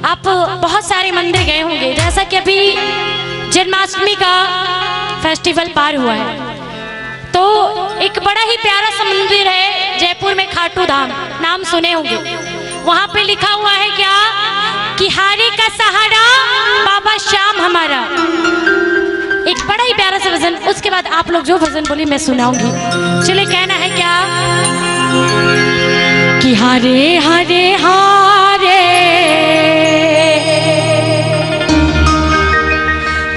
आप बहुत सारे मंदिर गए होंगे, जैसा कि अभी जन्माष्टमी का फेस्टिवल पार हुआ है, तो एक बड़ा ही प्यारा सा मंदिर है जयपुर में, खाटू धाम, नाम सुने होंगे। वहां पे लिखा हुआ है क्या कि हारी का सहारा बाबा श्याम हमारा। एक बड़ा ही प्यारा सा भजन, उसके बाद आप लोग जो भजन बोली मैं सुनाऊंगी। चलिए, कहना है क्या कि हरे हरे हारे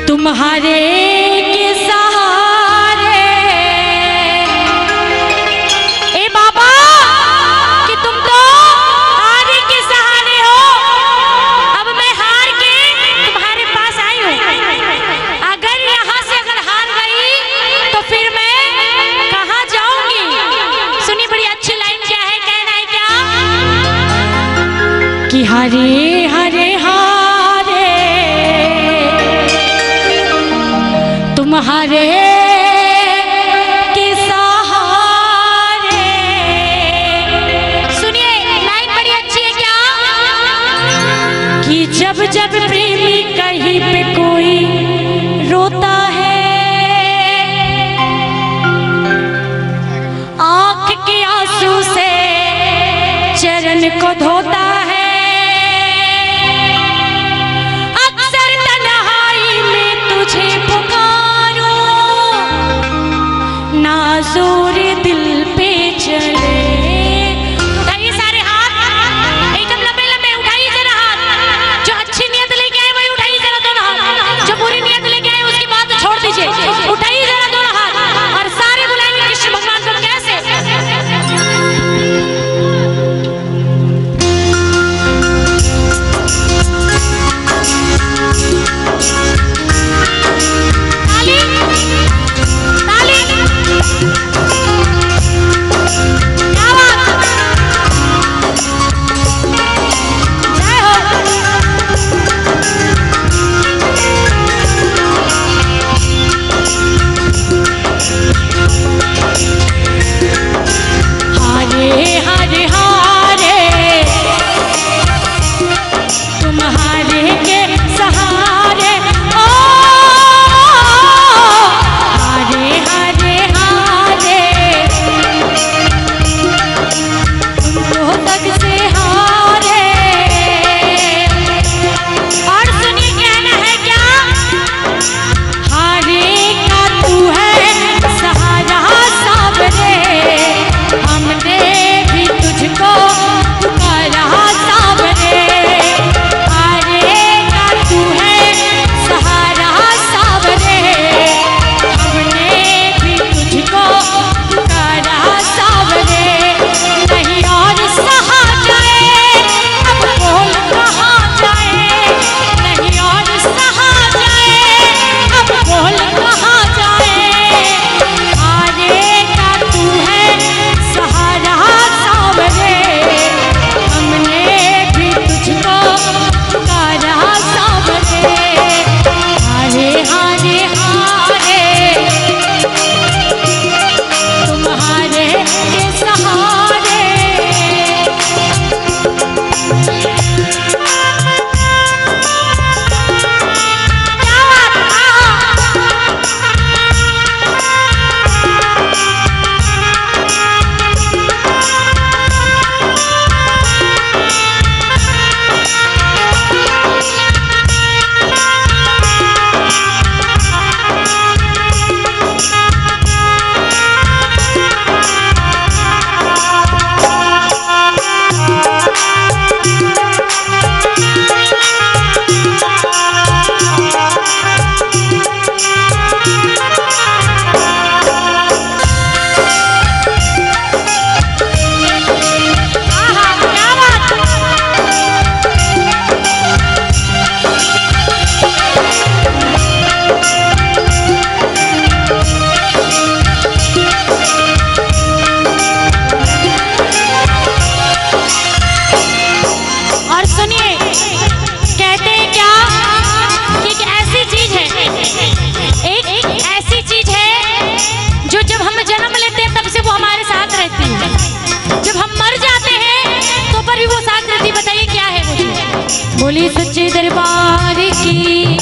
तुम्हारे के सहारे, ए बाबा कि तुम तो हारे के सहारे हो, अब मैं हार के तुम्हारे पास आई हूँ। अगर यहाँ से अगर हार गई तो फिर मैं कहाँ जाऊंगी। सुनिए, बड़ी अच्छी लाइन क्या है, कहना है क्या कि हरे हरे हारे तुम्हारे के सहारे। सुनिए, लाइन बड़ी अच्छी है क्या कि जब जब प्रेमी कहीं पे कोई रोता है, आंख के आंसू से चरण को धोता है, अक्सर तन्हाई में तुझे पुकारो, नाज़ुर दिल पे चले। उठाइए सारे हाथ, एकदम लंबे लंबे उठाइए जरा हाथ, जो अच्छी नियत लेके आए वही उठाइए जरा दोनों हाथ। बोली सच्चे दरबार की।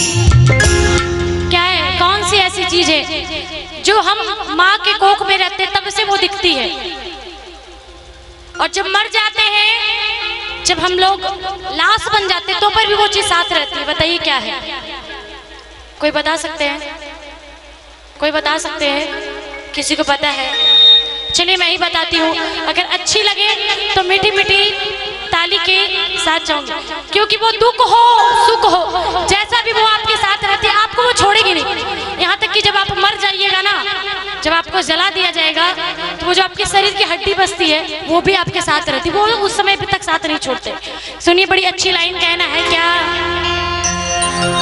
क्या है, कौन सी ऐसी चीज है जो हम माँ के कोख में रहते तब से वो दिखती है, और जब मर जाते हैं, जब हम लोग लाश बन जाते तो पर भी वो चीज साथ रहती है? बताइए क्या है? कोई बता सकते हैं? कोई बता सकते हैं? किसी को पता है? चलिए मैं ही बताती हूँ। अगर अच्छी लगे तो मीठी मीठी ताली के साथ जाऊंगी, क्योंकि वो दुख हो सुख हो जैसा भी वो आपके साथ रहती है, आपको वो छोड़ेगी नहीं। यहाँ तक कि जब आप मर जाइएगा ना, जब आपको जला दिया जाएगा, तो वो जो आपके शरीर की हड्डी बसती है वो भी आपके साथ रहती है, वो उस समय तक साथ नहीं छोड़ते। सुनिए, बड़ी अच्छी लाइन कहना है क्या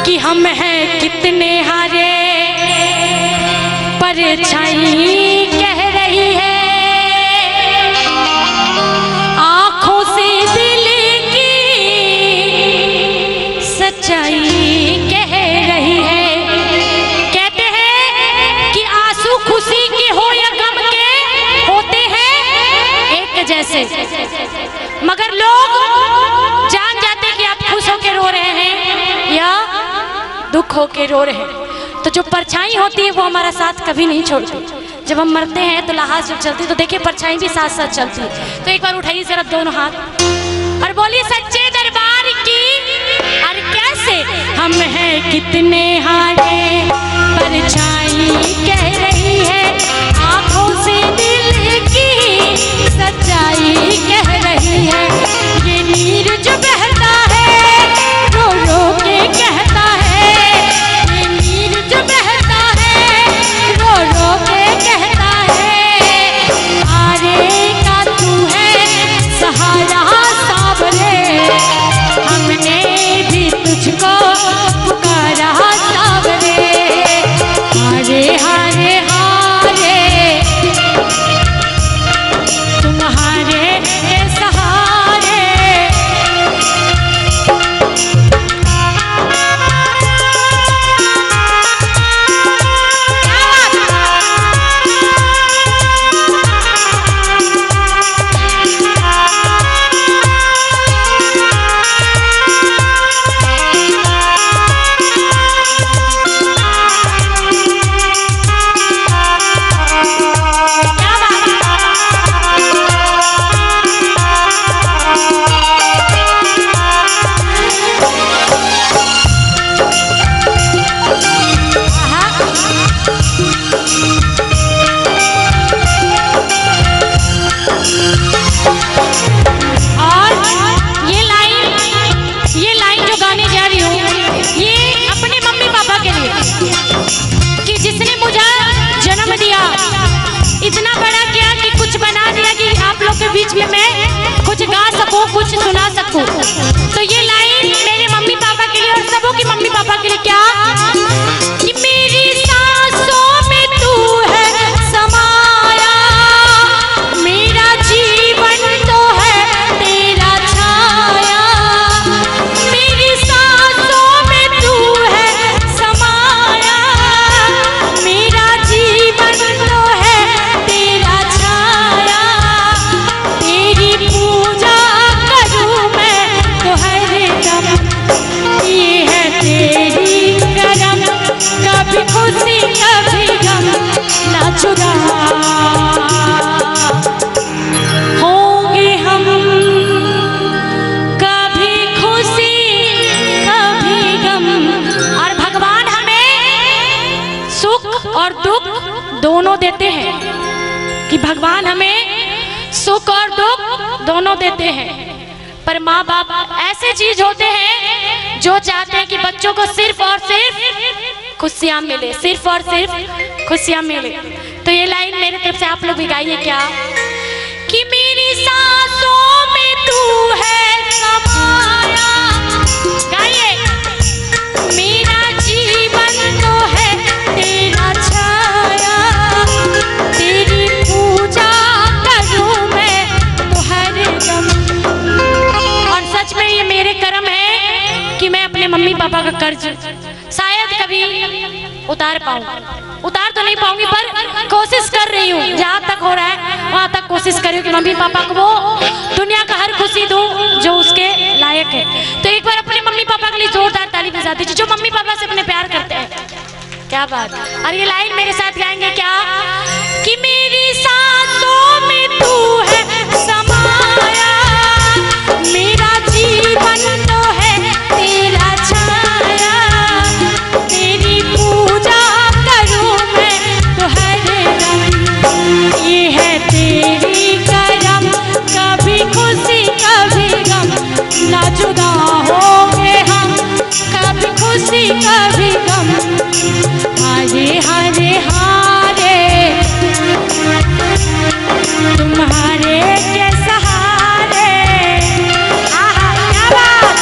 कि हम हैं कितने हारे, परछाई कह रही है, आंखों से दिल की सच्चाई कह रही है। कहते हैं कि आंसू खुशी के हो या गम के होते हैं एक जैसे, मगर लोग जान जाते कि आप खुश होकर रो रहे हैं या दुख होकर रो रहे हैं। तो जो परछाई होती है वो हमारा साथ कभी नहीं छोड़ती। जब हम मरते हैं तो लाश जब चलती है तो देखिए परछाई भी साथ साथ चलती है। तो एक बार उठाइए जरा दोनों हाथ और बोलिए सच्चे दरबार की। और कैसे हम हैं कितने हारे, परछाई कह रही है, आंखों से दिल की सच्चाई कह रही है। ये नीर जो बहता है रो रो के कहता है, ये नीर जो बहता है रो रो के कहता है, आरे का तू है सहारा सावरे, हमने भी तुझको पुकारा सावरे, हारे हारे हारे तुम्हारे सहारे। इतना बड़ा किया कि कुछ बना दिया कि आप लोग के बीच में मैं कुछ गा सकूं, कुछ सुना सकूं। तो ये लाइन मेरे मम्मी पापा के लिए और सबों की मम्मी पापा के लिए। क्या कि मेरी सांसों में तू है समाया, मेरा जीवन तो है तेरा छाया, मेरी सांसों में तू है समाया, मेरा जीवन तो है तेरा छाया, तेरी पूजा करूं मैं तो हरदम, ये है तेरी करम, कभी खुशी कभी गम ना जुदा होंगे हम, कभी खुशी कभी गम। और भगवान हमें सुख और दुख दोनों देते हैं, कि भगवान हमें सुख और दुख दोनों देते हैं। पर माँ बाप ऐसे चीज होते हैं जो चाहते हैं कि बच्चों को सिर्फ और सिर्फ खुशियां मिले, सिर्फ और सिर्फ खुशियां मिले। तो ये लाइन मेरे तरफ से आप लोग भी गाइए क्या कि मेरी सांसों में तू है समाया, गाइए, मेरा जीवन तो है तेरा छाया, तेरी पूजा करूं मैं तो हरदम। और सच में ये मेरे कर्म है कि मैं अपने मम्मी पापा का कर्ज शायद कभी उतार पाऊं। उतार तो नहीं पाऊंगी पर कोशिश कर रही हूँ, जहाँ तक हो रहा है वहाँ तक कोशिश कर रही हूँ कि मम्मी पापा को वो दुनिया का हर खुशी दूं जो उसके लायक है। तो एक बार अपने मम्मी पापा के लिए जोरदार ताली बजा दीजिए जो मम्मी पापा से अपने प्यार करते हैं। क्या बात। और ये लाइन मेरे साथ गाएंगे क्या कि मेरी सांसों में तू है समाया, मेरा जीवन तो है तेरा छाया, तेरी पूजा करूं मैं तो हर दम, ये है तेरी करम, कभी खुशी कभी गम, ना जुदा होंगे हम, कभी खुशी कभी गम, हारे हारे हारे तुम्हारे के सहारे। आहा क्या बात।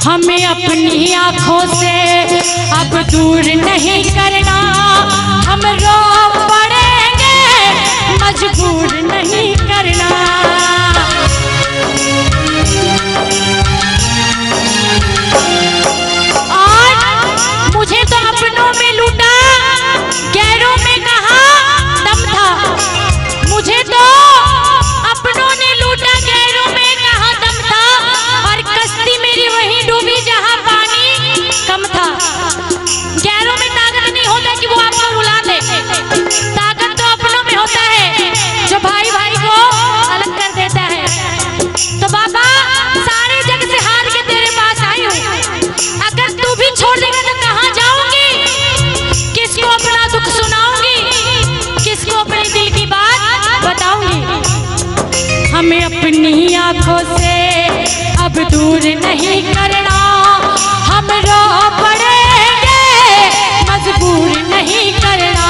हमें अपनी आँखों से अब दूर नहीं करना, हम रो पड़ेंगे मजबूर नहीं करना। और मुझे तो अपनों में लूटा, गैरों में कहाँ दम था, मुझे तो अपनों ने लूटा, गैरों में कहाँ दम था, और कश्ती मेरी वहीं डूबी जहाँ पानी कम था। गैरों में ताकत नहीं होता कि वो आपको रुला दे, ताकत तो अपनों में होता है जो भाई भाई को अलग कर देता है। तो बाबा सारे जग से हार के तेरे पास आई हूँ, अगर तू भी छोड़ देगा तो कहाँ जाऊंगी, किसको अपना दुख सुनाऊंगी, किसको अपने दिल की बात बताऊंगी। हमें अपनी आंखों से अब दूर नहीं करना, हम रो पड़ेंगे मजबूर नहीं करना।